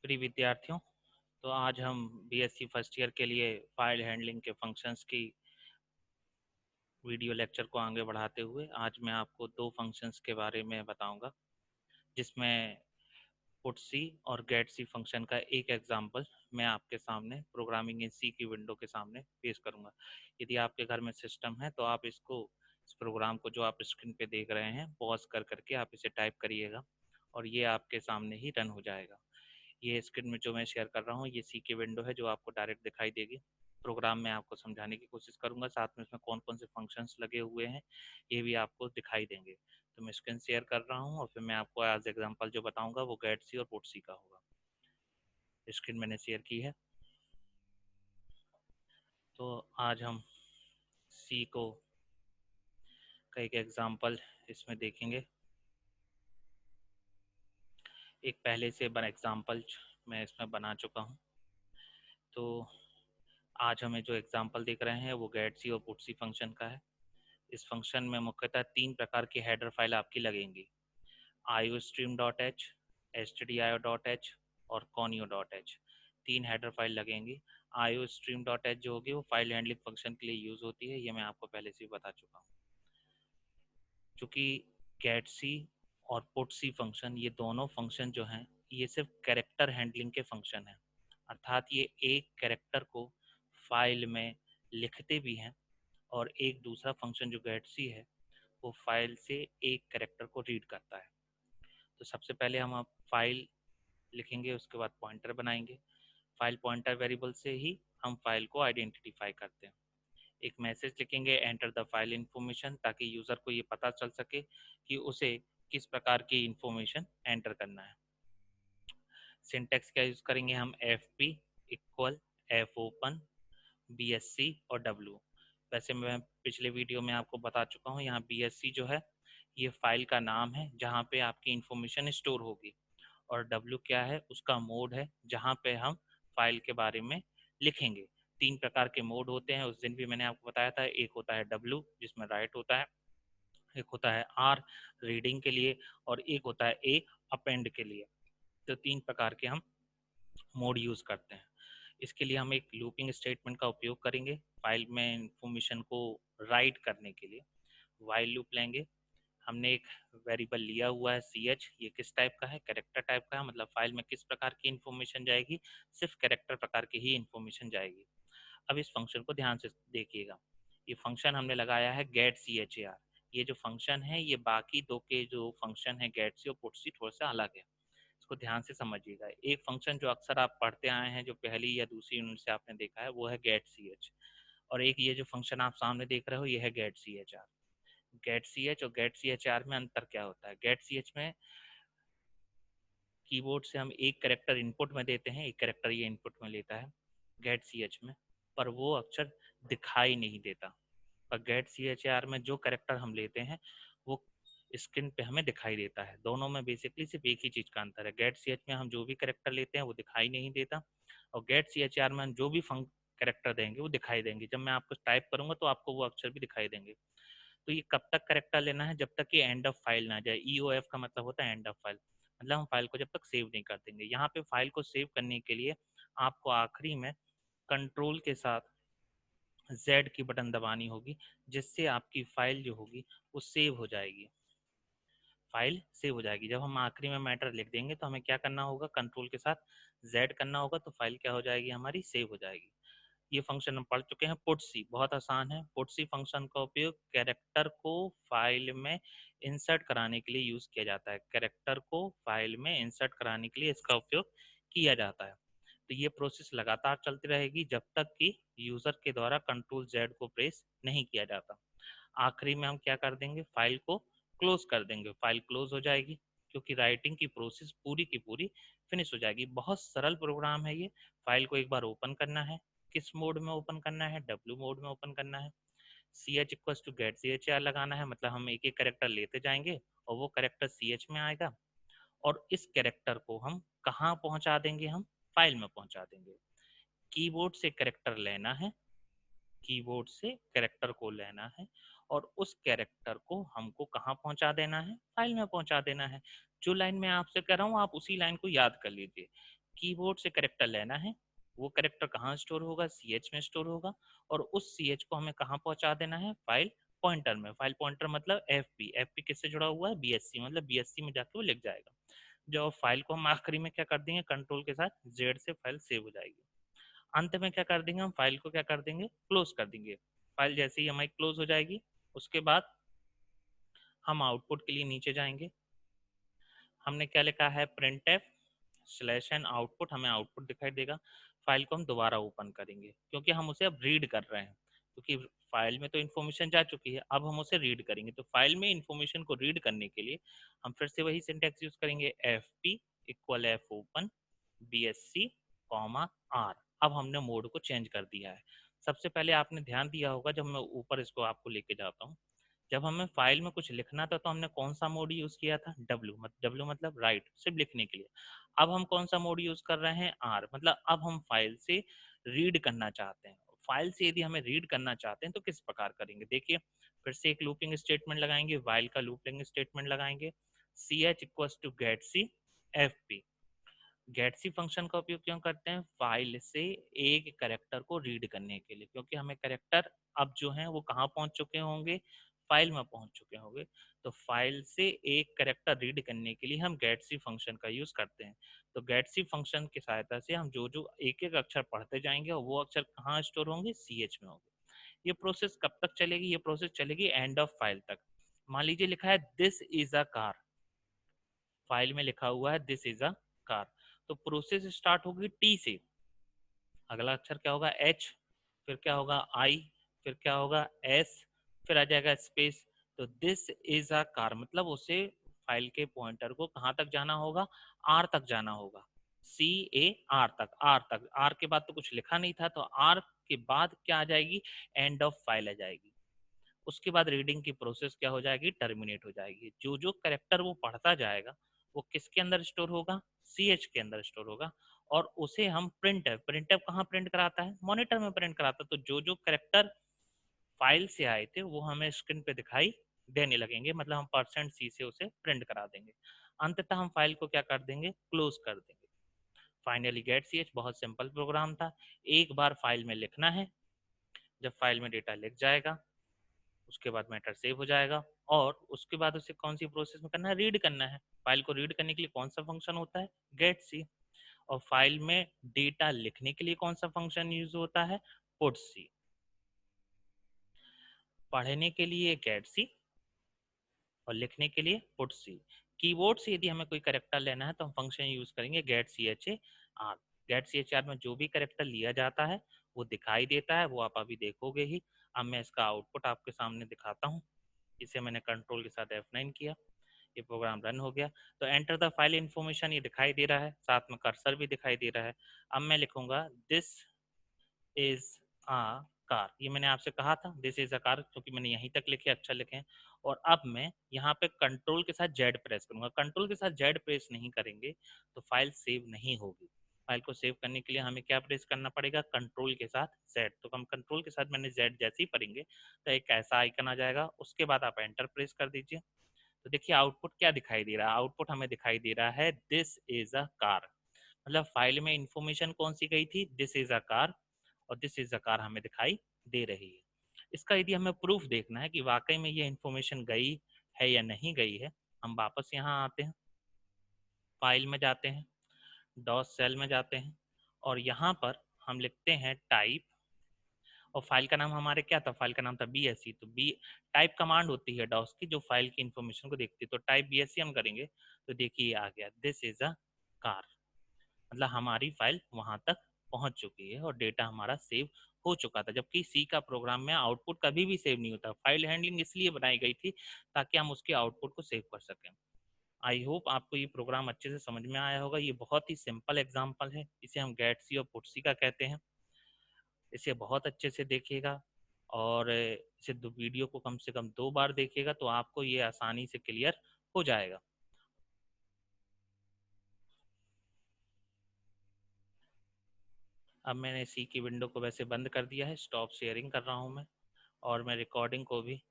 प्रिय विद्यार्थियों, तो आज हम बीएससी फर्स्ट ईयर के लिए फाइल हैंडलिंग के फंक्शंस की वीडियो लेक्चर को आगे बढ़ाते हुए आज मैं आपको दो फंक्शंस के बारे में बताऊंगा, जिसमें पुटसी और गेट सी फंक्शन का एक एग्जांपल मैं आपके सामने प्रोग्रामिंग इन सी की विंडो के सामने पेश करूंगा। यदि आपके घर में सिस्टम है तो आप इस प्रोग्राम को जो आप स्क्रीन पे देख रहे हैं पॉज कर करके आप इसे टाइप करिएगा और ये आपके सामने ही रन हो जाएगा। ये स्क्रीन में जो मैं शेयर कर रहा हूँ ये सी की विंडो है जो आपको डायरेक्ट दिखाई देगी। प्रोग्राम में आपको समझाने की कोशिश करूंगा, साथ में इसमें कौन कौन से फंक्शंस लगे हुए हैं ये भी आपको दिखाई देंगे। तो मैं स्क्रीन शेयर कर रहा हूँ और फिर मैं आपको एज एग्जांपल जो बताऊंगा वो गेट सी और पुट सी का होगा। स्क्रीन मैंने शेयर की है। तो आज हम सी को का एक एग्जांपल इसमें देखेंगे। एक पहले से बना एग्जांपल मैं इसमें बना चुका हूँ। तो आज हमें जो एग्जांपल देख रहे हैं वो गेट सी और पुट सी फंक्शन का है। इस फंक्शन में मुख्यतः तीन प्रकार की हेडर फाइल आपकी लगेंगी: iostream.h, stdio.h और conio.h। तीन हेडर फाइल लगेंगी। iostream.h जो होगी वो फाइल हैंडलिंग फंक्शन के लिए यूज होती है, ये मैं आपको पहले से ही बता चुका हूँ। चूँकि getC और putC फंक्शन ये दोनों फंक्शन जो हैं ये सिर्फ कैरेक्टर हैंडलिंग के फंक्शन हैं, अर्थात ये एक कैरेक्टर को फाइल में लिखते भी हैं और एक दूसरा फंक्शन जो getC है वो फाइल से एक कैरेक्टर को रीड करता है। तो सबसे पहले हम आप फाइल लिखेंगे, उसके बाद पॉइंटर बनाएंगे। फाइल पॉइंटर वेरिएबल से ही हम फाइल को आइडेंटिफाई करते हैं। एक मैसेज लिखेंगे एंटर द फाइल इंफॉर्मेशन, ताकि यूज़र को ये पता चल सके कि उसे किस प्रकार की इंफॉर्मेशन एंटर करना है। सिंटेक्स क्या यूज़ करेंगे हम, F P equal F open B S C और डब्ल्यू। वैसे मैं पिछले वीडियो में आपको बता चुका हूँ, यहाँ बी एस सी जो है ये फाइल का नाम है जहाँ पे आपकी इंफॉर्मेशन स्टोर होगी, और डब्ल्यू क्या है, उसका मोड है जहाँ पे हम फाइल के बारे में लिखेंगे। तीन प्रकार के मोड होते हैं, उस दिन भी मैंने आपको बताया था। एक होता है डब्ल्यू जिसमें राइट होता है, एक होता है आर रीडिंग के लिए, और एक होता है ए अपेंड के लिए। तो तीन प्रकार के हम मोड यूज़ करते हैं। इसके लिए हम एक लूपिंग स्टेटमेंट का उपयोग करेंगे फाइल में इंफॉर्मेशन को राइट करने के लिए। वाइल लूप लेंगे। हमने एक वेरिएबल लिया हुआ है सी एच, ये किस टाइप का है, कैरेक्टर टाइप का है, मतलब फाइल में किस प्रकार की इंफॉर्मेशन जाएगी, सिर्फ कैरेक्टर प्रकार की ही इंफॉर्मेशन जाएगी। अब इस फंक्शन को ध्यान से देखिएगा। ये फंक्शन हमने लगाया है get C H A R. ये जो फंक्शन है ये बाकी दो के जो फंक्शन है गेट सी और पुट सी थोड़ा सा अलग है, इसको ध्यान से समझिएगा। एक फंक्शन जो अक्सर आप पढ़ते आए हैं, जो पहली या दूसरी यूनिट से आपने देखा है, वो है गेट सी एच। और एक ये जो फंक्शन आप सामने देख रहे हो ये है get C H R. Get C H और गेट सी एच आर में अंतर क्या होता है? गेट सी एच में कीबोर्ड से हम एक कैरेक्टर इनपुट में देते हैं, एक कैरेक्टर ये इनपुट में लेता है गेट सी एच में, पर वो अक्षर दिखाई नहीं देता। और गेट सी एच आर में जो कैरेक्टर हम लेते हैं वो स्क्रीन पे हमें दिखाई देता है। दोनों में बेसिकली सिर्फ एक ही चीज़ का अंतर है, गेट सी एच में हम जो भी कैरेक्टर लेते हैं वो दिखाई नहीं देता, और गेट सी एच आर में हम जो भी कैरेक्टर देंगे वो दिखाई देंगे। जब मैं आपको टाइप करूंगा तो आपको वो अक्षर भी दिखाई देंगे। तो ये कब तक करेक्टर लेना है, जब तक ये एंड ऑफ फाइल ना जाए। ई ओ एफ का मतलब होता है एंड ऑफ फाइल, मतलब हम फाइल को जब तक सेव नहीं कर देंगे। यहाँ पे फाइल को सेव करने के लिए आपको आखिरी में कंट्रोल के साथ जेड की बटन दबानी होगी, जिससे आपकी फाइल जो होगी वो सेव हो जाएगी। फाइल सेव हो जाएगी। जब हम आखिरी में मैटर लिख देंगे तो हमें क्या करना होगा, कंट्रोल के साथ जेड करना होगा, तो फाइल क्या हो जाएगी, हमारी सेव हो जाएगी। ये फंक्शन हम पढ़ चुके हैं। पुटसी बहुत आसान है। पुटसी फंक्शन का उपयोग कैरेक्टर को फाइल में इंसर्ट कराने के लिए यूज किया जाता है। कैरेक्टर को फाइल में इंसर्ट कराने के लिए इसका उपयोग किया जाता है। तो ये प्रोसेस लगातार चलती रहेगी जब तक कि यूजर के द्वारा कंट्रोल जेड को प्रेस नहीं किया जाता। आखिरी में हम क्या कर देंगे, फाइल को क्लोज कर देंगे। फाइल क्लोज हो जाएगी क्योंकि राइटिंग की प्रोसेस पूरी की पूरी फिनिश हो जाएगी। बहुत सरल प्रोग्राम है ये। फाइल को एक बार ओपन करना है, किस मोड में ओपन करना है, डब्ल्यू मोड में ओपन करना है। C H equal to get C H R लगाना है, मतलब हम एक एक करेक्टर लेते जाएंगे और वो करेक्टर सी एच में आएगा, और इस कैरेक्टर को हम कहाँ पहुंचा देंगे, हम फाइल में पहुंचा देंगे। कीबोर्ड से कैरेक्टर लेना है, कीबोर्ड से कैरेक्टर को लेना है, और उस कैरेक्टर को हमको कहाँ पहुंचा देना है, फाइल में पहुंचा देना है। जो लाइन मैं आपसे कह रहा हूँ आप उसी लाइन को याद कर लीजिए। कीबोर्ड से कैरेक्टर लेना है, वो कैरेक्टर कहाँ स्टोर होगा, CH में स्टोर होगा, और उस CH को हमें कहाँ पहुँचा देना है, फाइल पॉइंटर में। फाइल पॉइंटर मतलब FP, FP किससे जुड़ा हुआ है, BSC, मतलब BSC में जाके वो लिख जाएगा। जो फाइल को हम आखिरी में क्या कर देंगे, कंट्रोल के साथ Z से फाइल सेव हो जाएगी। अंत में क्या कर देंगे, हम फाइल को क्या कर देंगे, क्लोज कर देंगे। फाइल जैसे ही हमारी क्लोज हो जाएगी, उसके बाद हम आउटपुट के लिए नीचे जाएंगे। हमने क्या लिखा है, printf/n आउटपुट, हमें आउटपुट दिखाई देगा। फाइल को हम दोबारा ओपन करेंगे क्योंकि हम उसे अब रीड कर रहे हैं, क्योंकि फाइल में तो इन्फॉर्मेशन जा चुकी है, अब हम उसे रीड करेंगे। तो फाइल में इन्फॉर्मेशन को रीड करने के लिए हम फिर से वही सिंटैक्स यूज करेंगे, fp = f open bsc r। अब हमने मोड को चेंज कर दिया है। सबसे पहले आपने ध्यान दिया होगा, जब मैं ऊपर इसको आपको लेके जाता हूँ, जब हमें फाइल में कुछ लिखना था तो हमने कौन सा मोड यूज किया था, W मतलब राइट, सिर्फ लिखने के लिए। अब हम कौन सा मोड यूज कर रहे हैं, R, मतलब अब हम फाइल से रीड करना चाहते हैं। फाइल से यदि हमें रीड करना चाहते हैं तो किस प्रकार करेंगे, देखिए फिर से एक लूपिंग स्टेटमेंट लगाएंगे, वाइल का लूपिंग स्टेटमेंट लगाएंगे, ch = getc fp। गेटसी फंक्शन का उपयोग क्यों करते हैं, फाइल से एक कैरेक्टर को रीड करने के लिए, क्योंकि हमें कैरेक्टर अब जो है वो कहाँ पहुंच चुके होंगे, फाइल में पहुंच चुके होंगे। तो फाइल से एक कैरेक्टर रीड करने के लिए हम गेटसी फंक्शन का यूज करते हैं। तो गेटसी फंक्शन की सहायता से हम जो जो एक एक अक्षर पढ़ते जाएंगे और वो अक्षर कहाँ स्टोर होंगे, CH में होंगे। ये प्रोसेस कब तक चलेगी, ये प्रोसेस चलेगी एंड ऑफ फाइल तक। मान लीजिए लिखा है this is a car, file में लिखा हुआ है दिस इज अ कार, तो प्रोसेस स्टार्ट होगी T से, अगला अक्षर क्या होगा, H, फिर क्या होगा I, फिर क्या होगा S, फिर आ जाएगा स्पेस। तो दिस इज अ कार मतलब उसे फाइल के पॉइंटर को कहाँ तक जाना होगा, R तक जाना होगा, CAR तक, R तक। R के बाद तो कुछ लिखा नहीं था, तो R के बाद क्या आ जाएगी, एंड ऑफ फाइल आ जाएगी। उसके बाद रीडिंग की प्रोसेस क्या हो जाएगी, टर्मिनेट हो जाएगी। जो जो करेक्टर वो पढ़ता जाएगा वो किसके अंदर स्टोर होगा, CH के अंदर स्टोर होगा, और उसे हम प्रिंट कहाँ प्रिंट कराता है, मॉनिटर में प्रिंट कराता है। तो जो जो करेक्टर फाइल से आए थे वो हमें स्क्रीन पे दिखाई देने लगेंगे, मतलब हम %C से उसे प्रिंट करा देंगे। अंततः हम फाइल को क्या कर देंगे, क्लोज कर देंगे। फाइनली गेट ch बहुत सिंपल प्रोग्राम था। एक बार फाइल में लिखना है, जब फाइल में डेटा लिख जाएगा उसके बाद मैटर सेव हो जाएगा, और उसके बाद उसे कौन सी प्रोसेस में करना है, रीड करना है। फाइल को रीड करने के लिए कौन सा फंक्शन होता है, गेट सी। और फाइल में डेटा लिखने के लिए कौन सा फंक्शन यूज होता है, पुट सी। पढ़ने के लिए गेट सी और लिखने के लिए पुट सी। कीबोर्ड से यदि हमें कोई करेक्टर लेना है तो हम फंक्शन यूज करेंगे get C H A R. Get C H R में जो भी करेक्टर लिया जाता है वो दिखाई देता है, वो आप अभी देखोगे ही। अब मैं इसका आउटपुट आपके सामने दिखाता हूँ। इसे मैंने कंट्रोल के साथ F9 किया, ये प्रोग्राम रन हो गया। तो एंटर द फाइल इन्फॉर्मेशन ये दिखाई दे रहा है, साथ में कर्सर भी दिखाई दे रहा है। अब मैं लिखूंगा दिस इज अ कार, ये मैंने आपसे कहा था दिस इज अ कार, क्योंकि मैंने यहीं तक लिखे, अक्षर लिखे हैं। और अब मैं यहाँ पे कंट्रोल के साथ जेड प्रेस करूंगा। कंट्रोल के साथ जेड प्रेस नहीं करेंगे तो फाइल सेव नहीं होगी। फाइल को सेव करने के लिए हमें क्या प्रेस करना पड़ेगा, कंट्रोल के साथ जेड। तो हम कंट्रोल के साथ मैंने जेड जैसे ही पढ़ेंगे तो एक ऐसा आइकन आ जाएगा, उसके बाद आप एंटर प्रेस कर दीजिए। तो देखिए आउटपुट क्या दिखाई दे रहा है, आउटपुट हमें दिखाई दे रहा है दिस इज अ कार। मतलब फाइल में इंफॉर्मेशन कौन सी गई थी, दिस इज अ कार, और दिस इज अ कार हमें दिखाई दे रही है। इसका यदि हमें प्रूफ देखना है कि वाकई में ये इंफॉर्मेशन गई है या नहीं गई है, हम वापस यहाँ आते हैं, फाइल में जाते हैं, डॉस सेल में जाते हैं, और यहाँ पर हम लिखते हैं टाइप, और फाइल का नाम हमारे क्या था, फाइल का नाम था BSC। तो बी टाइप कमांड होती है डॉस की जो फाइल की इंफॉर्मेशन को देखती है। तो टाइप BSC हम करेंगे तो देखिए आ गया दिस इज अ कार, मतलब हमारी फाइल वहां तक पहुंच चुकी है और डेटा हमारा सेव हो चुका था। जबकि सी का प्रोग्राम में आउटपुट कभी भी सेव नहीं होता। फाइल हैंडलिंग इसलिए बनाई गई थी ताकि हम उसके आउटपुट को सेव कर सकें। आई होप आपको ये प्रोग्राम अच्छे से समझ में आया होगा। ये बहुत ही सिंपल एग्जाम्पल है, इसे हम गेट सी और पुट सी का कहते हैं। इसे बहुत अच्छे से देखिएगा, और इसे वीडियो को कम से कम 2 बार देखिएगा तो आपको ये आसानी से क्लियर हो जाएगा। अब मैंने सी की विंडो को वैसे बंद कर दिया है, स्टॉप शेयरिंग कर रहा हूँ मैं, और मैं रिकॉर्डिंग को भी